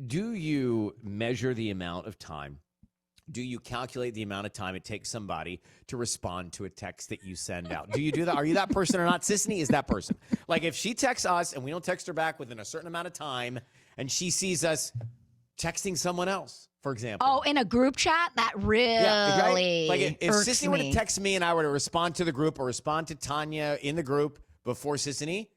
do you measure the amount of time? Do you calculate the amount of time it takes somebody to respond to a text that you send out? Do you do that? Are you that person or not? Sisanie is that person. Like if she texts us and we don't text her back within a certain amount of time and she sees us texting someone else, for example. Oh, in a group chat? That really Like if irks Sisanie were to me. text me and I were to respond to the group or respond to Tanya in the group before Sisanie,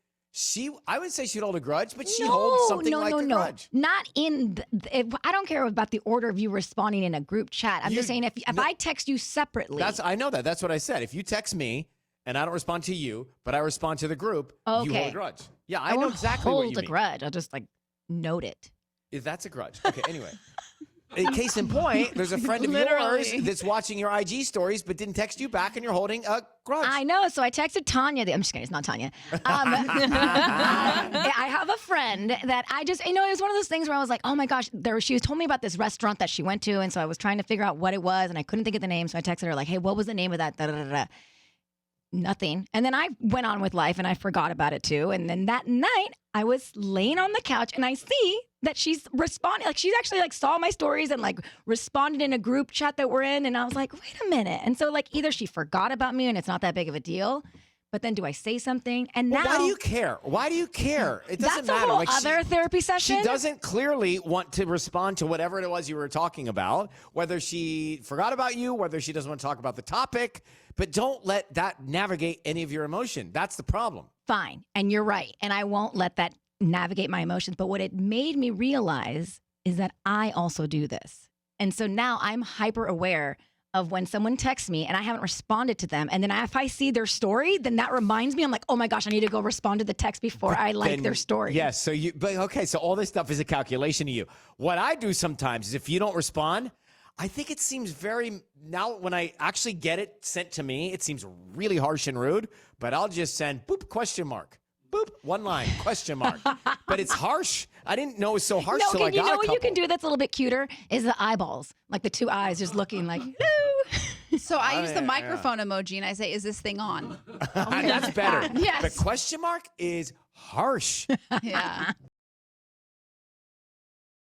I would say she'd hold a grudge, but she holds something like a grudge. Not in. I don't care about the order of you responding in a group chat. I'm just saying if I text you separately. I know that. That's what I said. If you text me and I don't respond to you, but I respond to the group, you hold a grudge. Yeah, I know exactly what you mean. Hold a grudge. I'll just note it. If that's a grudge. Okay, anyway. In case in point, there's a friend of yours that's watching your IG stories but didn't text you back and you're holding a grudge. I know. So I texted Tanya. I'm just kidding. It's not Tanya. I have a friend that it was one of those things where I was like, oh my gosh, she was told me about this restaurant that she went to. And so I was trying to figure out what it was and I couldn't think of the name. So I texted her like, hey, what was the name of that? Da, da, da, da. Nothing. And then I went on with life and I forgot about it too. And then that night I was laying on the couch and I see that she's responding. Like she's actually saw my stories and responded in a group chat that we're in. And I was like, wait a minute. And so either she forgot about me and it's not that big of a deal. But then do I say something? And now, why do you care? Why do you care? It doesn't matter. That's a whole other therapy session. She doesn't clearly want to respond to whatever it was you were talking about, whether she forgot about you, whether she doesn't want to talk about the topic. But don't let that navigate any of your emotion. That's the problem. Fine. And you're right. And I won't let that navigate my emotions. But what it made me realize is that I also do this. And so now I'm hyper aware of when someone texts me and I haven't responded to them. And then if I see their story, then that reminds me, I'm like, oh my gosh, I need to go respond to the text before I like their story. Yes. So so all this stuff is a calculation to you. What I do sometimes is if you don't respond, I think it seems now when I actually get it sent to me, it seems really harsh and rude, but I'll just send boop, question mark. Boop, one line, question mark. But it's harsh. I didn't know it was so harsh till I got a couple. You know what you can do that's a little bit cuter is the eyeballs. Like the two eyes just looking like, hello. So I use the microphone emoji and I say, is this thing on? That's better. Yes. The question mark is harsh. Yeah.